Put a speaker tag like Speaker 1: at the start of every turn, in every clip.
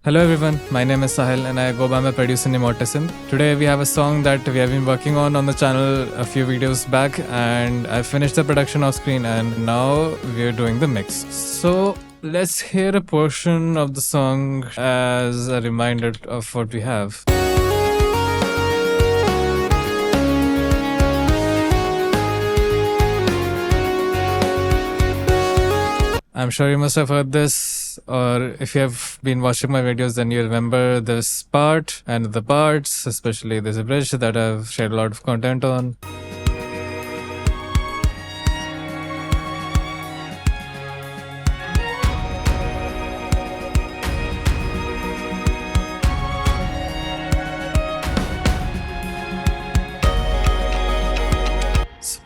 Speaker 1: Hello everyone, my name is Sahil and I go by my producer name Autism. Today we have a song that we have been working on the channel a few videos back, and I finished the production off screen and now we are doing the mix. So let's hear a portion of the song as a reminder of what we have. I'm sure you must have heard this, or if you have been watching my videos, then you remember this part and the parts, especially there's a bridge that I've shared a lot of content on.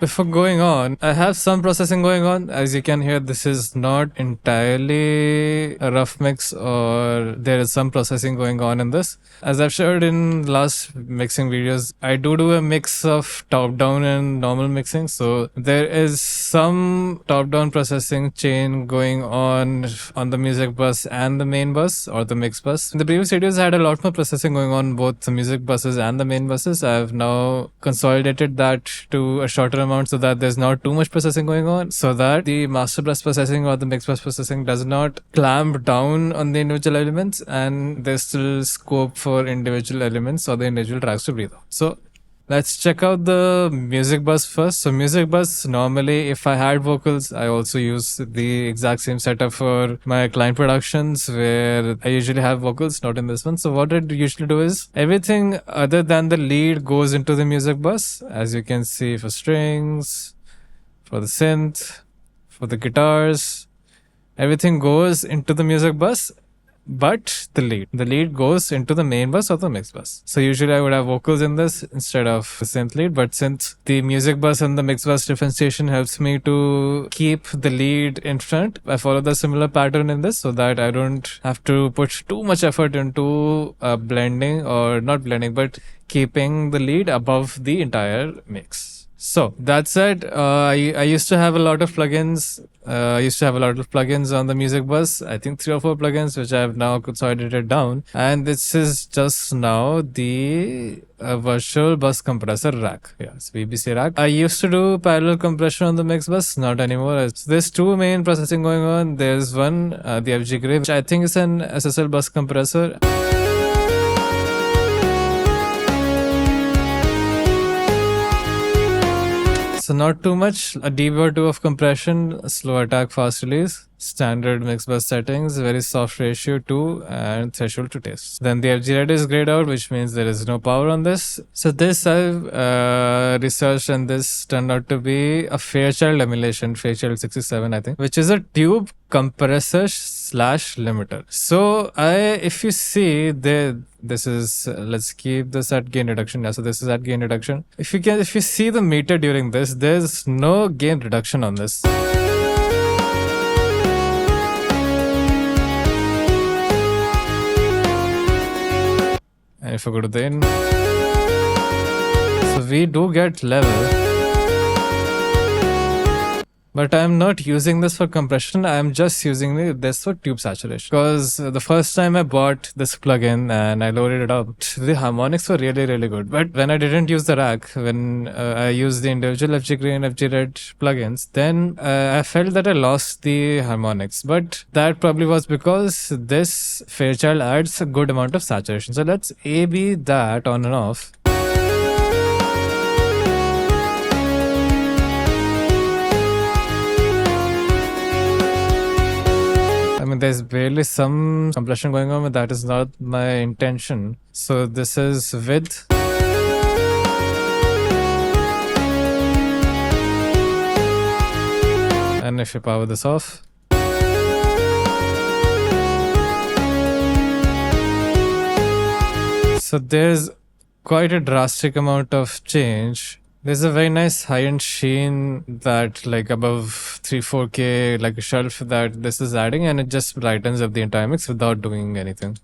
Speaker 1: Before going on, I have some processing going on. As you can hear, this is not entirely a rough mix, or there is some processing going on in this. As I've shared in last mixing videos, I do a mix of top-down and normal mixing. So there is some top-down processing chain going on the music bus and the main bus or the mix bus. In the previous videos, I had a lot more processing going on both the music buses and the main buses. I've now consolidated that to a shorter amount so that there's not too much processing going on, so that the master bus processing or the mix bus processing does not clamp down on the individual elements, and there's still scope for individual elements or the individual tracks to breathe out. So let's check out the music bus first. So music bus, normally if I had vocals, I also use the exact same setup for my client productions where I usually have vocals, not in this one. So what I usually do is everything other than the lead goes into the music bus. As you can see, for strings, for the synth, for the guitars, everything goes into the music bus. But the lead goes into the main bus or the mix bus. So usually I would have vocals in this instead of the synth lead, but since the music bus and the mix bus differentiation helps me to keep the lead in front, I follow the similar pattern in this so that I don't have to put too much effort into blending, or not blending, but keeping the lead above the entire mix. So that said, I used to have a lot of plugins. I used to have a lot of plugins on the music bus. I think 3 or 4 plugins, which I have now consolidated down. And this is just now the virtual bus compressor rack. Yes, VBC rack. I used to do parallel compression on the mix bus, not anymore. So there's 2 main processing going on. There's one, the FG Gray, which I think is an SSL bus compressor. So not too much, a dB or 2 of compression, slow attack, fast release, standard mix bus settings, very soft ratio 2, and threshold to taste. Then the FG Red is grayed out, which means there is no power on this. So this I've researched, and this turned out to be a Fairchild emulation, Fairchild 67 I think, which is a tube compressor / limiter. So if you see this is, let's keep this at gain reduction. So this is at gain reduction. If you see the meter during this, there's no gain reduction on this. And if I go to the in, so we do get level. But I'm not using this for compression, I'm just using this for tube saturation. Because the first time I bought this plugin and I loaded it up, the harmonics were really, really good. But when I didn't use the rack, when I used the individual FG Grey and FG Red plugins, then I felt that I lost the harmonics. But that probably was because this Fairchild adds a good amount of saturation. So let's A/B that on and off. There's barely some compression going on, but that is not my intention. So this is width. And if you power this off, so there's quite a drastic amount of change. There's a very nice high-end sheen that, like, above 3-4K, like a shelf that this is adding, and it just brightens up the entire mix without doing anything.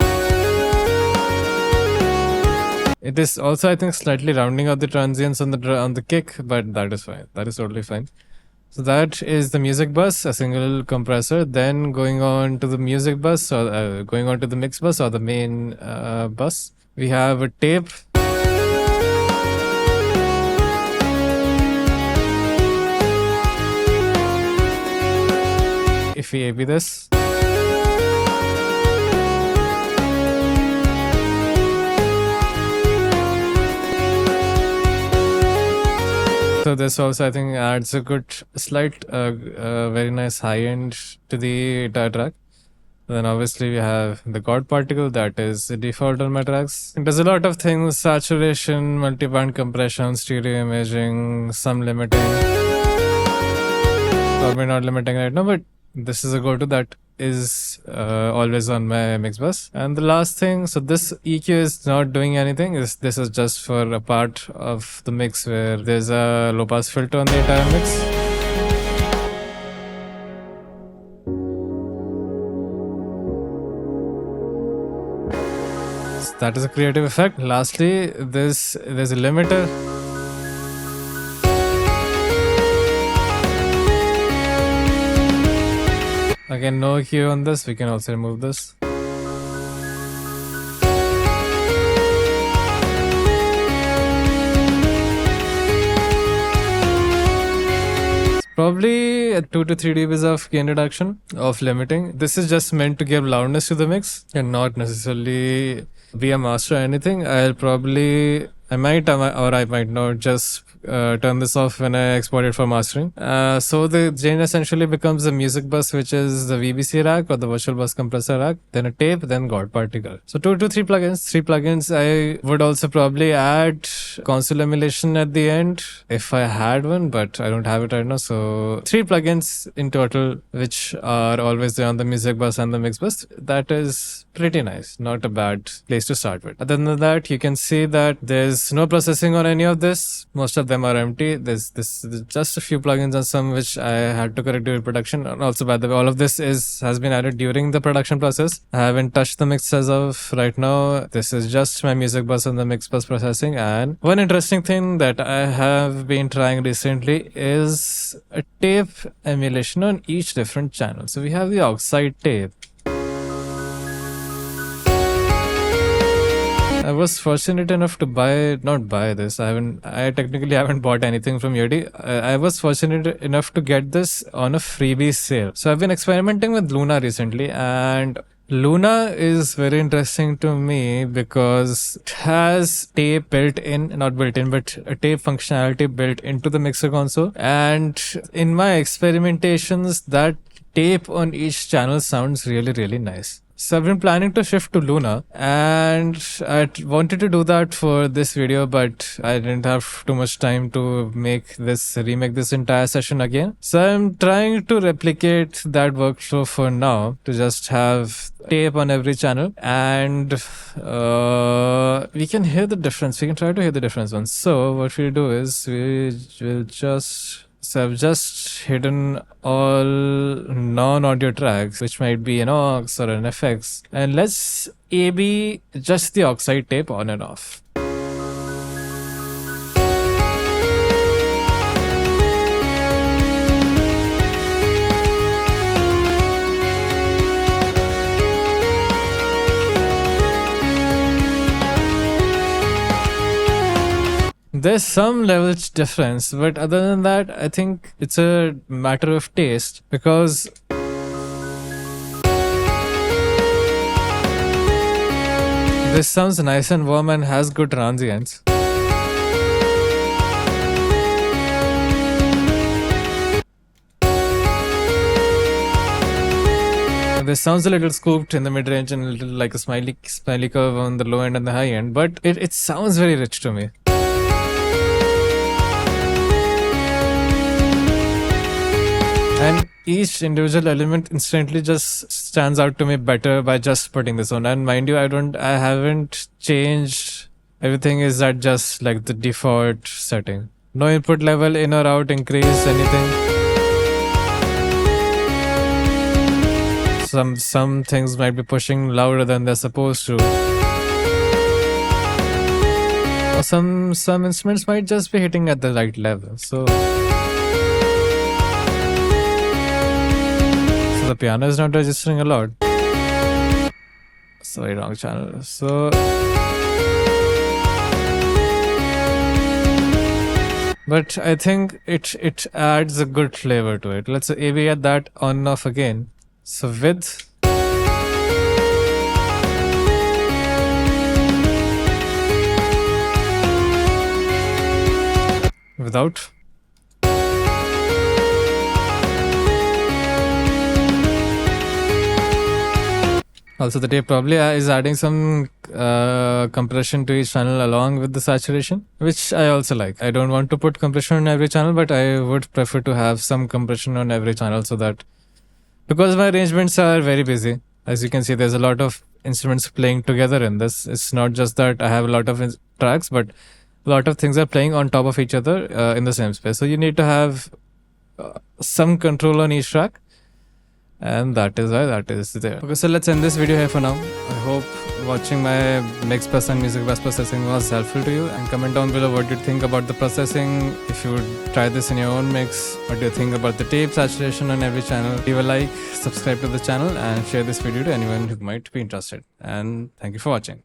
Speaker 1: It is also, I think, slightly rounding out the transients on the kick, but that is fine. That is totally fine. So that is the music bus, a single compressor. Then going on to the music bus, or going on to the mix bus, or the main bus, we have a tape. If we AB this, so this also I think adds a good, slight, very nice high end to the entire track. Then obviously we have the God particle, that is the default on my tracks. It does a lot of things: saturation, multi-band compression, stereo imaging, some limiting. Probably not limiting right now, but this is a go-to that is always on my mix bus. And the last thing, so this EQ is not doing anything. This is just for a part of the mix where there's a low-pass filter on the entire mix. That is a creative effect. Lastly, there's a limiter. Again, no EQ on this. We can also remove this. Probably 2 to 3 dBs of gain reduction of limiting. This is just meant to give loudness to the mix and not necessarily be a master or anything. I might or I might not just turn this off when I export it for mastering. So the gain essentially becomes the music bus, which is the VBC rack or the virtual bus compressor rack, then a tape, then God particle. So 2 to 3 plugins. 3 plugins. I would also probably add console emulation at the end if I had one, but I don't have it right now. So 3 plugins in total, which are always there on the music bus and the mix bus. That is pretty nice. Not a bad place to start with. Other than that, you can see that there's no processing on any of this. Most of them are empty. There's just a few plugins and some which I had to correct during production. And also, by the way, all of this has been added during the production process. I haven't touched the mix as of right now. This is just my music bus and the mix bus processing. And one interesting thing that I have been trying recently is a tape emulation on each different channel. So we have the Oxide tape. I was fortunate enough to not buy this. I technically haven't bought anything from Yeti. I was fortunate enough to get this on a freebie sale. So I've been experimenting with Luna recently, and Luna is very interesting to me because it has tape not built in, but a tape functionality built into the mixer console. And in my experimentations, that tape on each channel sounds really, really nice. So I've been planning to shift to Luna, and I wanted to do that for this video, but I didn't have too much time to remake this entire session again. So I'm trying to replicate that workflow for now, to just have tape on every channel, and we can hear the difference. We can try to hear the difference once. So what we'll do is So I've just hidden all non-audio tracks, which might be an aux or an FX. And let's AB just the Oxide tape on and off. There's some level difference, but other than that, I think it's a matter of taste, because this sounds nice and warm and has good transients. This sounds a little scooped in the mid-range and a little like a smiley curve on the low end and the high end, but it sounds very rich to me. And each individual element instantly just stands out to me better by just putting this on. And mind you, I haven't changed. Everything is at just like the default setting. No input level, in or out, increase, anything. Some things might be pushing louder than they're supposed to. Or some instruments might just be hitting at the right level. So the piano is not registering a lot. Sorry, wrong channel. So but I think it adds a good flavor to it. Let's say we get that on and off again. So with without. Also, the tape probably is adding some compression to each channel along with the saturation, which I also like. I don't want to put compression on every channel, but I would prefer to have some compression on every channel so that, because my arrangements are very busy, as you can see, there's a lot of instruments playing together in this. It's not just that I have a lot of tracks, but a lot of things are playing on top of each other in the same space. So you need to have some control on each track. And that is why that is there. Okay, so let's end this video here for now. I hope watching my mix plus and music bus processing was helpful to you, and comment down below what you think about the processing. If you would try this in your own mix, what do you think about the tape saturation on every channel? Leave a like, subscribe to the channel, and share this video to anyone who might be interested. And thank you for watching.